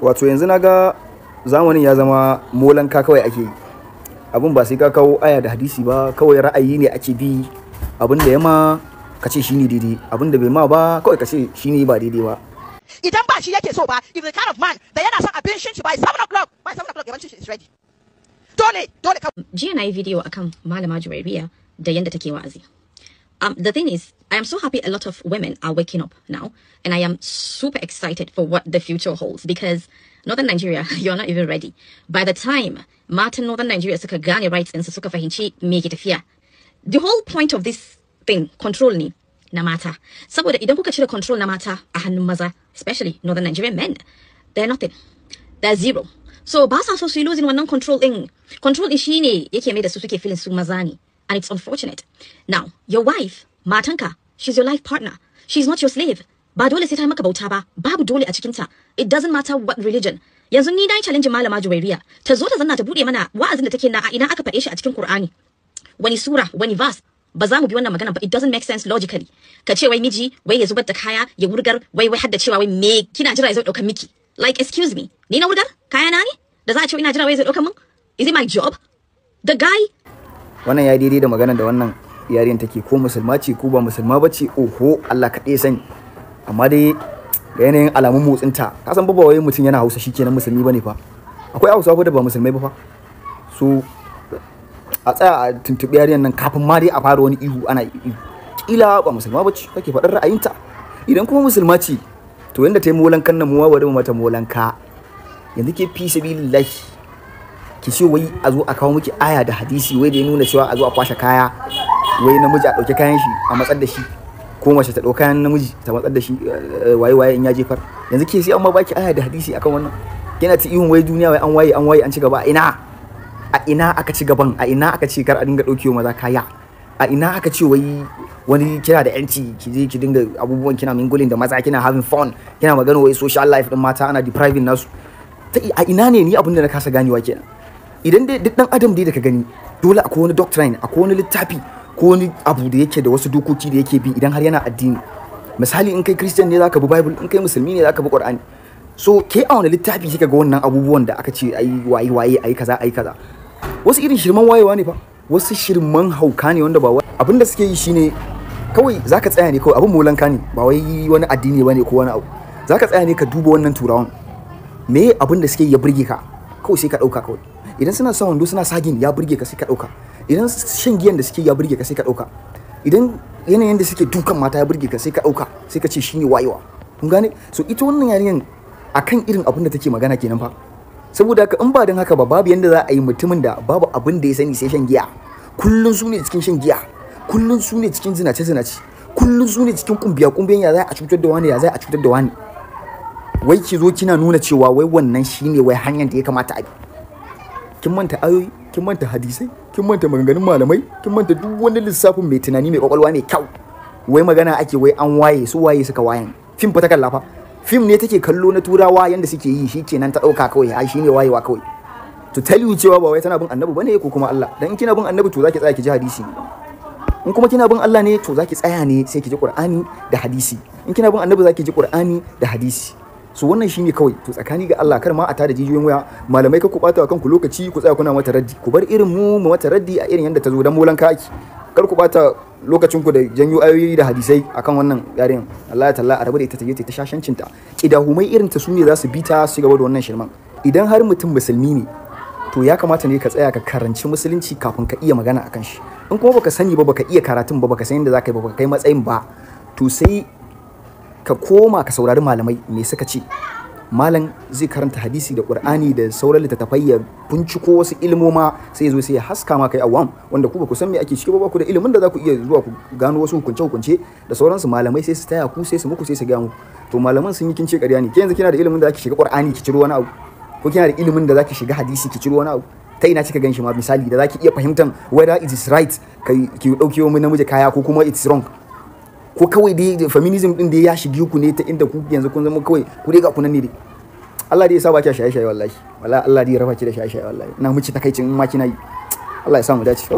wato yanzu naga zamanin ya zama molanka kawai ake yi. Abun ba sai ka kawo aya da hadisi ba, kawai ra'ayi ne ake bi. Abin da ya ma ka ce shine daidai, abin da bai ma ba kawai ka ce shine ba daidai ba. Idan ba shi yake so ba, if the kind of man da yana son abincin shi by 7 o'clock, yawancin shi is ready. Dole ka. Jiya na yi video akan malama juwairiyya da yanda take wa'azi. The thing is, I am so happy a lot of women are waking up now, and I am super excited for what the future holds, because Northern Nigeria, you're not even ready. By the time matan Northern Nigeria suka gane rights ɗinsu suka fahimci me ke tafiya, the whole point of this thing, control ne na mata. Saboda idan kuka cire control na mata a hannun maza, especially Northern Nigerian men, they're nothing. They're zero. So ba sa so su yi losing wannan control ɗin. Control ɗin shine yake mai da su suke feeling su maza ne. And it's unfortunate. Now, your wife, matanka, she's your life partner. She's not your slave. Ba dole sai ta maka bauta ba, babu dole a cikinta. It doesn't matter what religion. Yanzu ni dai challenge malama juwairiyya. Ta zo ta zanna ta bude mana wa'azin da take na a ina aka faɗe shi a cikin Qur'ani. Wani sura, wani verse. Ba za mu bi wannan magana ba, it doesn't make sense logically. Ka ce wai miji, wai ya zubar da kaya, ya wurgar, wai hadda cewa wai me kina jira ya zo daukan miki. Like, excuse me, ni na wurgar? Kaya na ne? Da za a ce ina jira wai zai daukan min? Is it my job? The guy. Wannan ya daidai da magana da wannan yarin take, ko musulma ce ko ba musulma bace, oho Allah kaɗai sani. Amma dai ga yanayin alamun motsinta, ka san ba wai mutum yana Hausa shikenan musulmi bane fa. Akwai Hausawa da ba musulmai ba fa. So a tsaya a tuntuɓi yariyan nan kafin ma dai a fara wani ihu ana ihu. Kila ba musulma bace kake faɗar ra'ayinta. Idan kuma musulma ce, to yanda ta yi molankan nan mu wa bari mu mata molanka. Yanzu ke fi sabilillahi ki ce wai a zo a kawo miki aya da hadisi wai da ya nuna cewa a zo a kwashe kaya, wai namiji a ɗauki kayan shi a matsar da shi, ko mace ta ɗauki kayan namiji ta matsar da shi, waye in ya jefar. Yanzu ke sai an ma baki aya da hadisi akan wannan. Kina ta ihun wai duniya wai an waye an ci gaba. A ina aka ci gaban? A ina aka ce kar a dinga ɗaukewa maza kaya? A ina aka ce wai wani kina da yanci ki je ki dinga abubuwan, kina mingulin da maza, kina having fun, kina magana wai social life din mata ana depriving nasu. A ina ne? Ni abin da na kasa ganewa kenan. Idan dai duk dan adam dai da ka gani, dole akwai wani doctrine, akwai wani littafi, ko wani abu da yake da wasu dokoki da yake bi idan har yana addini. Misali in kai Christian ne zaka bi Bible, in kai musulmi ne zaka bi Qur'ani. So ke a wani littafi kika ga wannan abubuwan da aka ce ayi waye ayi kaza. Wasu irin shirman wayewa ne fa, wasu shirman hauka ne wanda ba abinda suke yi shine kawai zaka tsaya ne, kawai abin molanka ne, ba wai wani addini bane ko wani abu. Zaka tsaya ne ka duba wannan turawan, me abin da suke yi ya burge ka, kawai sai ka dauka kawai. Idan suna sa wando suna sagin ya burge ka sai ka dauka. Idan shan giyan da suke ya burge ka sai ka dauka. Idan yanayin da suke dukan mata ya burge ka sai ka dauka, sai ka ce shine wayewa. Kun gane? So ita wannan yarinyan akan irin abin da take magana kenan fa. Saboda haka in ba dan haka ba, babu yanda za a yi mutumin da babu abin da ya sani sai shan giya, kullun su ne cikin shan giya, kullun su ne cikin zinace, kullun su ne cikin kumbiyan ya za a cutar da wani, wai ki zo kina nuna cewa wai wannan shine wai hanyar da ya kamata a bi. Kin manta ayoyi, kin manta hadisai, kin manta maganganun malamai, kin manta duk wani lissafin mai tunani mai kwakwalwa mai kyau. Wai magana ake wai an waye, su waye suka wayan. Fim fa ta kalla fa. Fim ne take kallo na turawa yanda suke yi, shikenan ta dauka kawai, ai shine wayewa kawai. To tell you cewa ba wai tana bin annabi bane ko kuma Allah. Dan in kina bin annabi to zaki tsaya ki ji hadisi. In kuma kina bin Allah ne to zaki tsaya ne sai ki ji Qur'ani da hadisi. In kina bin annabi zaki ji Qur'ani da hadisi. So wannan shine kawai. To tsakani ga Allah, kar ma a tada jijiyoyin waya, malamai ka ku bata wa kanku lokaci ku tsaya kuna mata raddi. Ku bar irin mu mata raddi a irin yanda ta zo dan molan kaki. Kar ku bata lokacin ku da janyo ayoyi da hadisai akan wannan yarin. Allah ya talla a rabu da ita ta shashancin ta. Kidahumai irin ta sune za su bi ta su gaba da wannan shirman. Idan har mutum musulmi ne, to ya kamata ne ka tsaya ka karanci musulunci kafin ka iya magana akan shi. In kuma baka sani ba, baka iya karatun ba, baka san yadda zaka yi ba, baka kai matsayin ba, to sai ka koma ka saurari malamai me suka ce. Malam zai karanta hadisi da Qur'ani da sauran littattafai, ya binciko wasu ilmoma, sai ya zo sai ya haska ma kai awam wanda ku ba ku san me ake ciki ba, ku da ilimin da za ku iya zuwa ku gano wasu hukunce da sauransu. Malamai sai su taya ku, sai su muku, sai su ga mu. To malaman sun yi kin ce ƙarya ne. Ke yanzu kina da ilimin da zaki shiga Qur'ani ki ciro wani abu, ko kina da ilimin da zaki shiga hadisi ki ciro wani abu? Ta ina kika ganshi ma misali da zaki iya fahimtan whether it is right kai ki dauke wa namiji kaya ko kuma it's wrong? Ko kawai dai feminism din da ya shige ku ne ta inda ku yanzu kun zama kawai ku dai ga kunan ne dai. Allah dai ya saba ki shaye-shaye wallahi. Allah dai ya raba ki da shaye-shaye wallahi. Ina miki takaicin in ma kina yi. Allah ya sa mu dace.